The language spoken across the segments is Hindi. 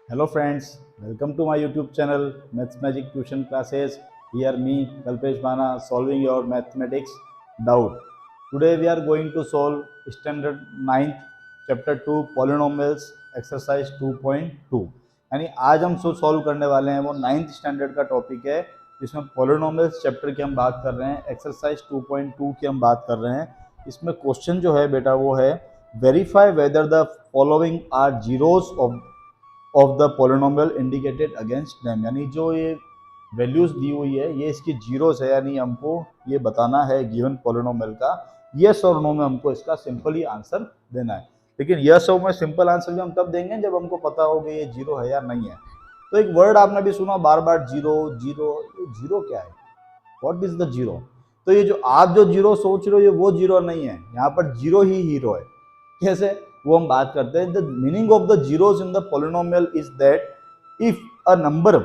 Hello friends, welcome to my YouTube channel Maths Magic Tuition Classes. Here me Kalpesh Bana solving your mathematics doubt. Today we are going to solve standard 9th chapter 2 polynomials exercise 2.2. यानी आज हम सॉल्व करने वाले हैं वो 9th स्टैंडर्ड का टॉपिक है जिसमें पॉलिनोमियल्स चैप्टर की हम बात कर रहे हैं, एक्सरसाइज 2.2 की हम बात कर रहे हैं। इसमें क्वेश्चन जो है बेटा वो है verify whether the following are zeros of the polynomial indicated against them, यानी जो ये वैल्यूज दी हुई है ये इसकी जीरोस है, यानी हमको ये बताना है गिवन पोलिनोमियल का यस और नो में हमको इसका सिंपली आंसर देना है। लेकिन यस और में सिंपल आंसर भी हम तब देंगे जब हमको पता हो कि ये जीरो है या नहीं है। तो एक वर्ड आपने भी सुना बार बार जीरो जीरो, जीरो क्या है, व्हाट इज द जीरो? तो ये जो आप जो जीरो सोच रहे हो ये वो जीरो नहीं है, यहाँ पर जीरो ही हीरो है। कैसे, वो हम बात करते हैं। The meaning of the zeros in the polynomial is that if a number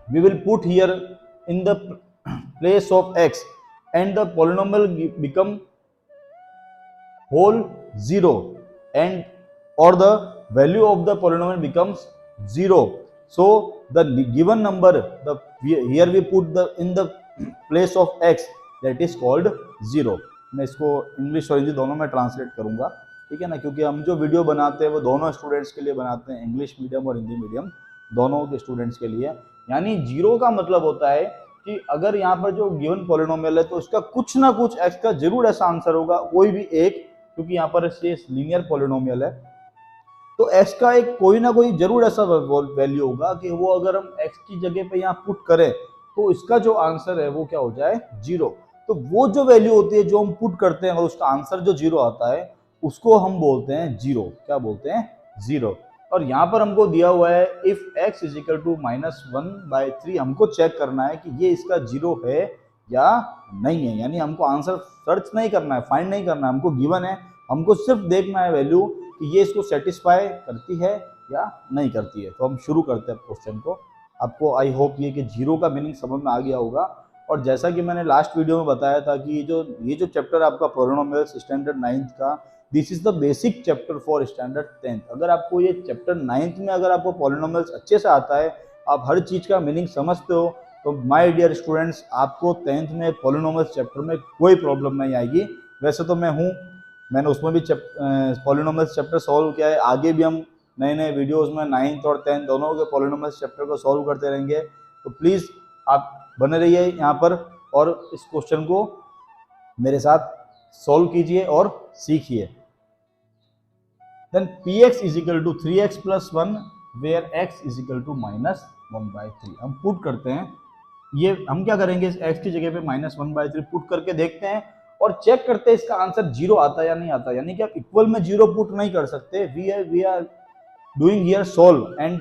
we will put here in the place of x and the polynomial become whole 0 and or the value of the polynomial becomes 0, so the given number here we put the in the place of x, that is called 0। मैं इसको इंग्लिश और हिंदी दोनों में ट्रांसलेट करूंगा, ठीक है ना, क्योंकि हम जो वीडियो बनाते हैं वो दोनों स्टूडेंट्स के लिए बनाते हैं, इंग्लिश मीडियम और हिंदी मीडियम दोनों के स्टूडेंट्स के लिए। यानी जीरो का मतलब होता है कि अगर यहाँ पर जो गिवन पॉलिनोमियल है तो उसका कुछ ना कुछ x का जरूर ऐसा आंसर होगा, कोई भी एक, क्योंकि यहाँ पर लीनियर पॉलिनोमियल है तो x का एक कोई ना कोई जरूर ऐसा वैल्यू होगा कि वो अगर हम x की जगह पे यहाँ पुट करें तो इसका जो आंसर है वो क्या हो जाए, जीरो। तो वो जो वैल्यू होती है जो हम पुट करते हैं और उसका आंसर जो जीरो आता है उसको हम बोलते हैं जीरो। क्या बोलते हैं? जीरो। और यहाँ पर हमको दिया हुआ है if x is equal to -1/3, हमको चेक करना है कि ये इसका जीरो है या नहीं है। यानी हमको आंसर सर्च नहीं करना है, फाइंड नहीं करना है, हमको गिवन है, हमको सिर्फ देखना है वैल्यू कि ये इसको सेटिस्फाई करती है या नहीं करती है। तो हम शुरू करते हैं क्वेश्चन को। आपको आई होप ये कि जीरो का मीनिंग समझ में आ गया होगा। और जैसा कि मैंने लास्ट वीडियो में बताया था कि ये जो चैप्टर आपका पॉलिनोमियल्स स्टैंडर्ड 9th का, this is the basic chapter for standard 10th। अगर आपको ये चैप्टर 9th में अगर आपको पॉलिनोमियल्स अच्छे से आता है, आप हर चीज़ का मीनिंग समझते हो, तो माय डियर स्टूडेंट्स आपको 10th में पॉलिनोमियल्स चैप्टर में कोई प्रॉब्लम नहीं आएगी। वैसे तो मैंने उसमें भी पॉलिनोमियल्स चैप्टर सॉल्व किया है, आगे भी हम नए नए वीडियोस में 9th और 10th दोनों के पॉलिनोमियल्स चैप्टर को सॉल्व करते रहेंगे। तो प्लीज़ आप बने रहिए यहाँ पर और इस क्वेश्चन को मेरे साथ सॉल्व कीजिए और सीखिए। Then px is equal to 3x + 1 where x is equal to -1/3। हम पुट करते हैं, ये हम क्या करेंगे, इस x की जगह पे -1/3 पुट करके देखते हैं और चेक करते हैं इसका आंसर जीरो आता है या नहीं आता। यानी कि आप इक्वल में जीरो पुट नहीं कर सकते। We are doing here solve and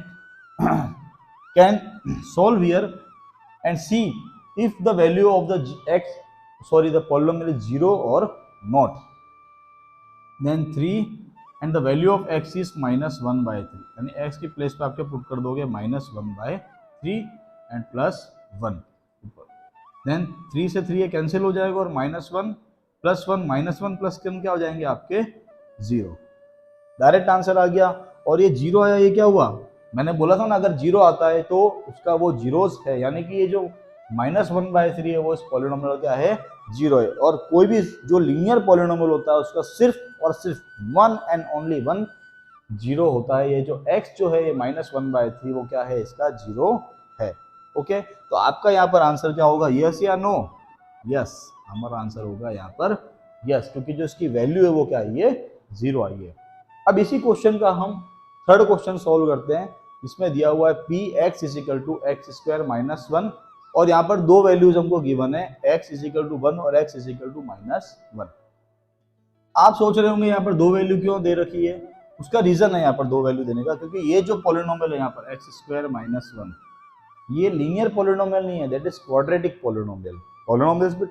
can solve here and see if the value of the polynomial is zero और not. Then 3 and the value of x is -1/3, यानी x की प्लेस पे आपके पुट कर दोगे -1/3 एंड +1। देन 3 से 3 ये कैंसिल हो जाएगा और -1 + 1 -1 + 1 क्या हो जाएंगे आपके, जीरो। डायरेक्ट आंसर आ गया। और ये जीरो आया, ये क्या हुआ, मैंने बोला था ना अगर जीरो आता है तो उसका वो जीरोस है, यानी कि ये जो -1/3 है वो इस पॉलिनोमियल क्या है, जीरो है। और कोई भी जो लीनियर पॉलिनोमियल होता है उसका सिर्फ और सिर्फ one and only one zero होता है। ये जो x जो है ये -1/3 वो क्या है, इसका जीरो है। ओके, तो आपका यहाँ पर आंसर क्या होगा, यस या नो? यस, हमारा आंसर होगा यहाँ पर यस, क्योंकि जो इसकी वैल्यू है वो क्या है, ये जीरो आई है। अब इसी क्वेश्चन का हम थर्ड क्वेश्चन सॉल्व करते हैं। इसमें दिया हुआ है px is equal to x² - 1 और यहाँ पर दो वैल्यूज हमको गिवन है, x इज इक्वल टू 1 और x इज इक्वल टू -1। आप सोच रहे होंगे यहाँ पर दो वैल्यू क्यों दे रखी है, उसका रीजन है यहाँ पर दो वैल्यू देने का, क्योंकि ये जो पॉलिनोमियल है यहाँ पर x² - 1 ये लीनियर पॉलिनोमियल नहीं है, that is quadratic polynomial. Polynomials भी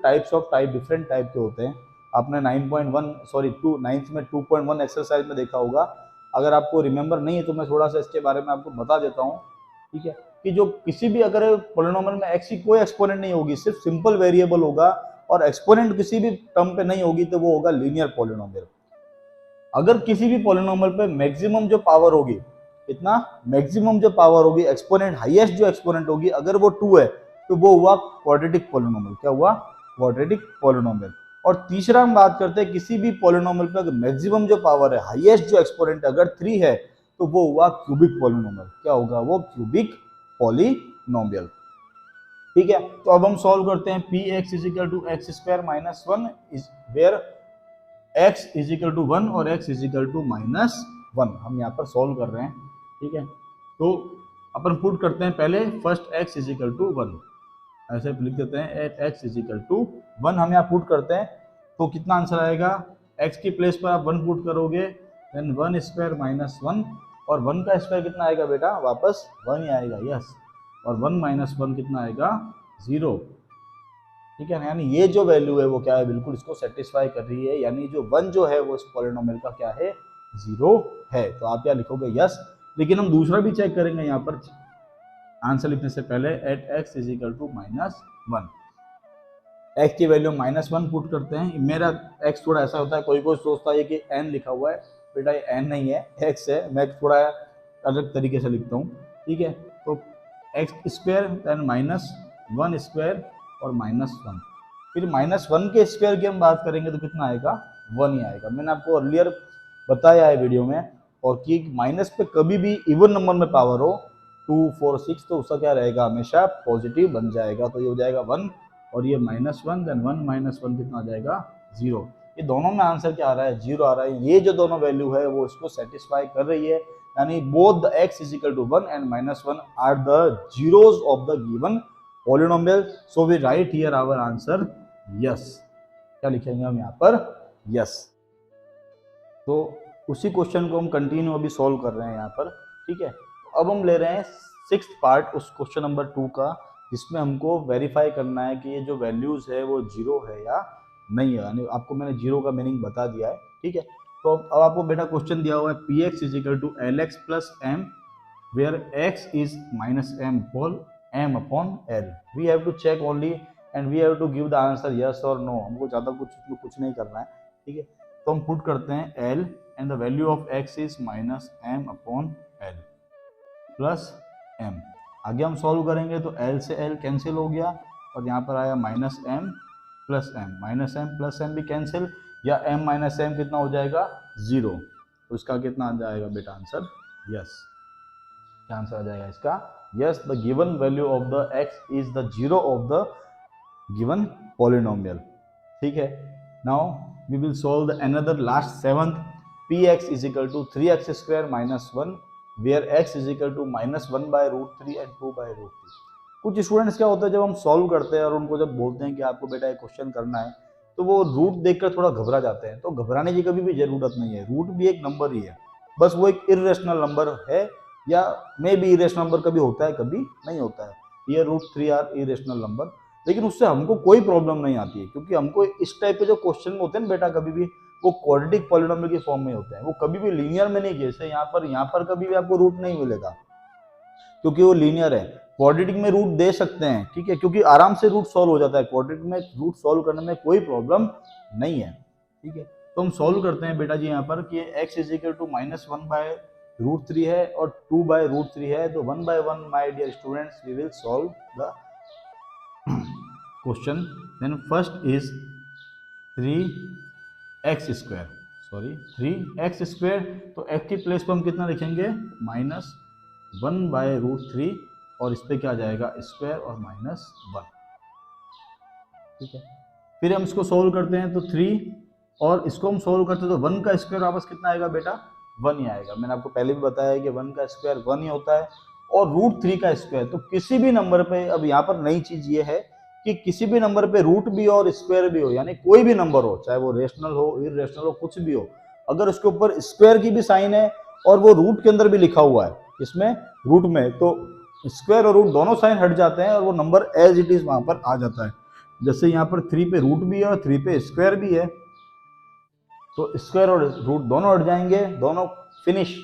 डिफरेंट टाइप के होते हैं। आपने 9th में 2.1 एक्सरसाइज में देखा होगा। अगर आपको रिमेंबर नहीं है तो मैं थोड़ा सा इसके बारे में आपको बता देता हूँ, ठीक है, कि जो किसी भी अगर पॉलिनोमियल में x की कोई एक्सपोनेंट नहीं होगी, सिर्फ सिंपल वेरिएबल होगा और एक्सपोनेंट किसी भी टर्म पे नहीं होगी तो वो होगा लीनियर पॉलिनोमियल। अगर किसी भी पॉलिनोमियल पे मैक्सिमम जो पावर होगी इतना मैक्सिमम जो पावर होगी, एक्सपोनेंट हाईएस्ट जो एक्सपोनेंट होगी, अगर वो 2 है तो वो हुआ क्वाड्रेटिक पॉलिनोमियल। क्या हुआ? Quadratic polynomial. और तीसरा हम बात करते हैं किसी भी पॉलिनोमियल पे अगर मैक्सिमम जो पावर है, हाईएस्ट जो एक्सपोनेंट अगर 3 है तो वो हुआ क्यूबिक पॉलिनोमियल। क्या होगा? वो क्यूबिक पॉलिनोमियल। ठीक है, तो अब हम सॉल्व करते हैं p x is equal to x square minus 1 where x is equal to 1 और x is equal to minus 1 हम यहाँ पर सॉल्व कर रहे हैं। ठीक है, तो अपन पुट करते हैं पहले first x is equal to 1, ऐसे लिख देते हैं at x is equal to 1 हम यहाँ पुट करते हैं। तो कितना आंसर आएगा? x की प्लेस पर आप 1 पुट करोगे, देन 1 स्क्वायर माइनस 1, और 1 का स्क्वायर कितना आएगा बेटा? वापस 1 ही आएगा। यस, और 1 माइनस 1 कितना आएगा? 0। ठीक है ना, यानी ये जो वैल्यू है वो क्या है? बिल्कुल इसको सेटिस्फाई कर रही है, यानी जो 1 जो है वो इस पॉलिनोमियल का क्या है? 0 है। तो आप क्या लिखोगे? यस। लेकिन हम दूसरा भी चेक करेंगे यहाँ पर आंसर लिखने से पहले, at x is equal to minus 1, x की वैल्यू माइनस 1 पुट करते हैं। मेरा x थोड़ा ऐसा होता है, कोई कोई सोचता है कि n लिखा हुआ है, बेटा ये n नहीं है, x है। मैं थोड़ा अलग तरीके से लिखता हूँ। ठीक है, तो x square then minus 1 square और माइनस 1, फिर माइनस 1 के स्क्वायर की हम बात करेंगे तो कितना आएगा? 1 ही आएगा। मैंने आपको अर्लियर बताया है वीडियो में, और कि माइनस पे कभी भी इवन नंबर में पावर हो 2, 4, 6 तो उसका क्या रहेगा? हमेशा पॉजिटिव बन जाएगा। तो ये हो जाएगा 1 और ये माइनस 1, देन 1 माइनस 1 कितना आ जाएगा? 0। ये दोनों में आंसर क्या आ रहा है? 0 आ रहा है। ये जो दोनों वैल्यू है वो इसको सेटिस्फाई कर रही है, यानी both the x is equal to 1 and minus 1 are the zeros of the given polynomial. So we write here our answer yes. क्या लिखेंगे हम यहाँ पर? यस। तो उसी क्वेश्चन को हम कंटिन्यू अभी सॉल्व कर रहे हैं यहाँ पर। ठीक है, तो अब हम ले रहे हैं 6th पार्ट उस क्वेश्चन नंबर 2 का, जिसमें हमको वेरीफाई करना है कि ये जो वैल्यूज है वो 0 है या नहीं है। यानी आपको मैंने 0 का मीनिंग बता दिया है। ठीक है, तो अब आपको बेटा क्वेश्चन दिया हुआ है p x is equal to l x plus m where x is minus m whole m upon l. We have to check only and we have to give the answer yes or no. हमको ज़्यादा कुछ नहीं करना है। ठीक है, तो हम पुट करते हैं l and the value of x is minus m upon l plus m। आगे हम सॉल्व करेंगे तो l से l कैंसिल हो गया और यहाँ पर आया minus m plus m, minus m plus m भी कैंसिल, या m माइनस m कितना हो जाएगा? 0। तो इसका कितना आ जाएगा बेटा आंसर? यस। क्या आंसर आ जाएगा इसका? Yes, the given value of the x is the 0 of the given polynomial. ठीक है, now we will solve the another last 7th px is equal to 3x square minus 1 where x is equal to minus 1 by root 3 and 2 by root 3। कुछ स्टूडेंट्स क्या होता है, जब हम सॉल्व करते हैं और उनको जब बोलते हैं कि आपको बेटा एक क्वेश्चन करना है, तो वो रूट देखकर थोड़ा घबरा जाते हैं। तो घबराने की कभी भी जरूरत नहीं है, रूट भी एक नंबर ही है, बस वो एक इर्रेशनल नंबर है, या मे भी इरेशनल नंबर कभी होता है कभी नहीं होता है। ये रूट 3 आर इरेशनल नंबर, लेकिन उससे हमको कोई प्रॉब्लम नहीं आती है, क्योंकि हमको इस टाइप के जो क्वेश्चन होते हैं बेटा कभी भी वो क्वाड्रेटिक पॉलिनोमियल की फॉर्म में होते हैं, वो कभी भी लीनियर में नहीं। जैसे यहाँ पर कभी भी आपको रूट नहीं मिलेगा क्योंकि वो लीनियर है। क्वाड्रेटिक में रूट दे सकते हैं, ठीक है, क्योंकि आराम से रूट सॉल्व हो जाता है। क्वाड्रेटिक में रूट सॉल्व करने में कोई प्रॉब्लम नहीं है। ठीक है, तो हम सॉल्व करते हैं बेटा जी यहाँ पर कि x is equal to minus 1 by root 3 है और 2 बाय रूट 3 है। तो 1 by 1 my dear students we will solve the question. Then first is 3x square, sorry 3x square. तो x की प्लेस पर हम कितना लिखेंगे? माइनस 1 बाय रूट 3 और इस पर क्या आ जाएगा? स्क्वायर और माइनस 1। ठीक है, फिर हम इसको सोल्व करते हैं तो 3 और इसको हम सोल्व करते हैं तो 1 का स्क्वायर वापस कितना आएगा बेटा? 1 ही आएगा। मैंने आपको पहले भी बताया है कि 1 का स्क्वायर 1 ही होता है और रूट 3 का स्क्वायर। तो किसी भी नंबर पे, अब यहाँ पर नई चीज ये है कि किसी भी नंबर पे रूट भी हो और स्क्वायर भी हो, यानी कोई भी नंबर हो, चाहे वो रेशनल हो इररेशनल हो कुछ भी हो, अगर उसके ऊपर स्क्वायर की भी साइन है और वो रूट के अंदर भी लिखा हुआ है, इसमें रूट में, तो स्क्वायर और रूट दोनों साइन हट जाते हैं और वो नंबर एज इट इज वहां पर आ जाता है। जैसे यहाँ पर 3 पे रूट भी है और 3 पे स्क्वायर भी है, तो स्क्वायर और रूट दोनों हट जाएंगे, दोनों फिनिश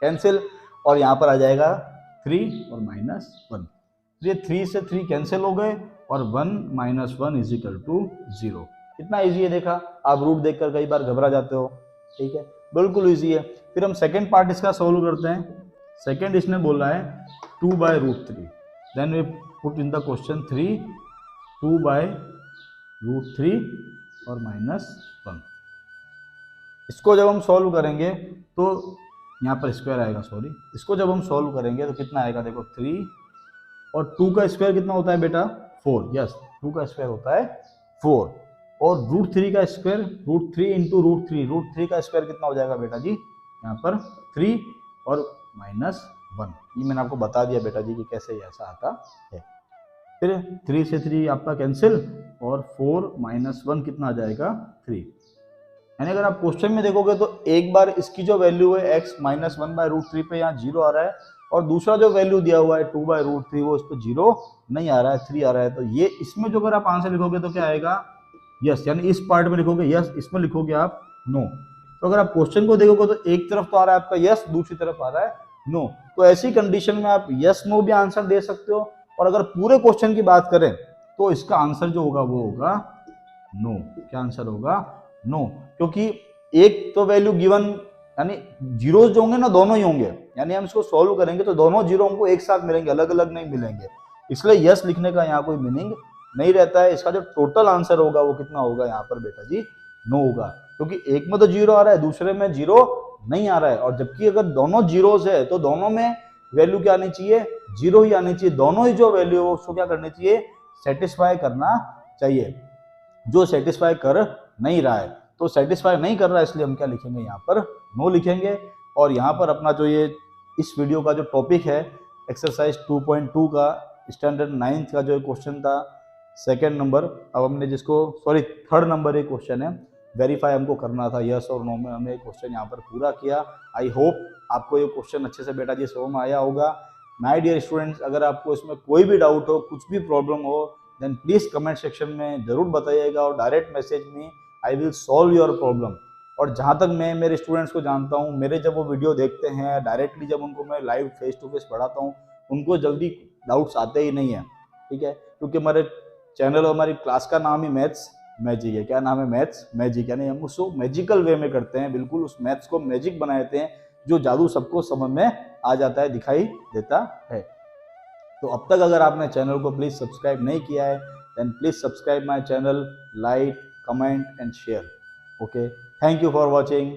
कैंसिल, और यहाँ पर आ जाएगा 3 और माइनस 1। ये 3 से 3 कैंसिल हो गए और 1 माइनस 1 इज इक्वल टू 0। कितना इजी है देखा। आप रूट देखकर कई बार घबरा जाते हो, ठीक है, बिल्कुल इजी है। फिर हम सेकेंड पार्ट इसका सोल्व करते हैं। सेकेंड इसने बोला है 2/√3, then we put in the question 3 2/√3 और -1। इसको जब हम सॉल्व करेंगे तो यहाँ पर स्क्वायर आएगा, सॉरी, इसको जब हम सॉल्व करेंगे तो कितना आएगा, देखो 3 और 2 का स्क्वायर कितना होता है बेटा 4, यस 2 का स्क्वायर होता है 4 और √3 का स्क्वायर √3 इंटू √3 का स्क्वायर कितना हो जाएगा बेटा जी यहाँ पर 3 और -1। ये मैंने आपको बता दिया बेटा जी कि कैसे ऐसा आता है। फिर 3 से 3 आपका कैंसिल और 4 -1 कितना आ जाएगा 3। यानी अगर आप क्वेश्चन में देखोगे तो एक बार इसकी जो वैल्यू है x -1/√3 पे यहाँ 0 आ रहा है और दूसरा जो वैल्यू दिया हुआ है 2/√3 वो इस पर 0 नहीं आ रहा है, 3 आ रहा है। तो ये इसमें जो अगर आप आंसर लिखोगे तो क्या आएगा यस, यानी इस पार्ट में लिखोगे यस, इसमें लिखोगे आप नो। तो अगर आप क्वेश्चन को देखोगे तो एक तरफ तो आ रहा है आपका यस, दूसरी तरफ आ रहा है नो। तो ऐसी कंडीशन में आप यस नो भी आंसर दे सकते हो और अगर पूरे क्वेश्चन की बात करें तो इसका आंसर जो होगा वो होगा नो। क्या आंसर होगा नो, क्योंकि एक तो वैल्यू गिवन यानी जीरोज जो होंगे ना दोनों ही होंगे, यानी हम इसको सॉल्व करेंगे तो दोनों जीरो हमको एक साथ मिलेंगे, अलग अलग नहीं मिलेंगे। इसलिए यस लिखने का यहाँ कोई मीनिंग नहीं रहता है। इसका जो टोटल आंसर होगा वो कितना होगा यहाँ पर बेटा जी नो होगा, क्योंकि एक में तो 0 आ रहा है दूसरे में 0 नहीं आ रहा है। और जबकि अगर दोनों जीरोज है तो दोनों में वैल्यू क्या आनी चाहिए 0 ही आनी चाहिए। दोनों ही जो वैल्यू है उसको क्या करनी चाहिए सेटिस्फाई करना चाहिए, जो सेटिस्फाई कर नहीं रहा है। तो सेटिस्फाई नहीं कर रहा है इसलिए हम क्या लिखेंगे यहाँ पर नो लिखेंगे। और यहाँ पर अपना जो ये इस वीडियो का जो टॉपिक है एक्सरसाइज 2.2 का स्टैंडर्ड 9th का जो क्वेश्चन था सेकंड नंबर, अब हमने जिसको सॉरी थर्ड नंबर एक क्वेश्चन है वेरीफाई हमको करना था यस और नो में, हमने क्वेश्चन यहाँ पर पूरा किया। आई होप आपको ये क्वेश्चन अच्छे से बेटा जी समझ में आया होगा। माय डियर स्टूडेंट्स, अगर आपको इसमें कोई भी डाउट हो, कुछ भी प्रॉब्लम हो, देन प्लीज़ कमेंट सेक्शन में ज़रूर बताइएगा और डायरेक्ट मैसेज में I will solve your problem. और जहाँ तक मैं मेरे स्टूडेंट्स को जानता हूँ, मेरे जब वो वीडियो देखते हैं डायरेक्टली, जब उनको मैं लाइव फेस टू फेस पढ़ाता हूँ, उनको जल्दी डाउट्स आते ही नहीं है, ठीक है, क्योंकि हमारे चैनल और हमारी क्लास का नाम ही मैथ्स मैजिक है। क्या नाम है मैथ्स मैजिक, यानी हम उसको मैजिकल वे में करते हैं, बिल्कुल उस मैथ्स को मैजिक बनाते हैं जो जादू सबको समझ में आ जाता है, दिखाई देता है। तो अब तक अगर आपने चैनल को प्लीज़ सब्सक्राइब नहीं किया है then please subscribe my channel, like, comment and share. Okay, thank you for watching.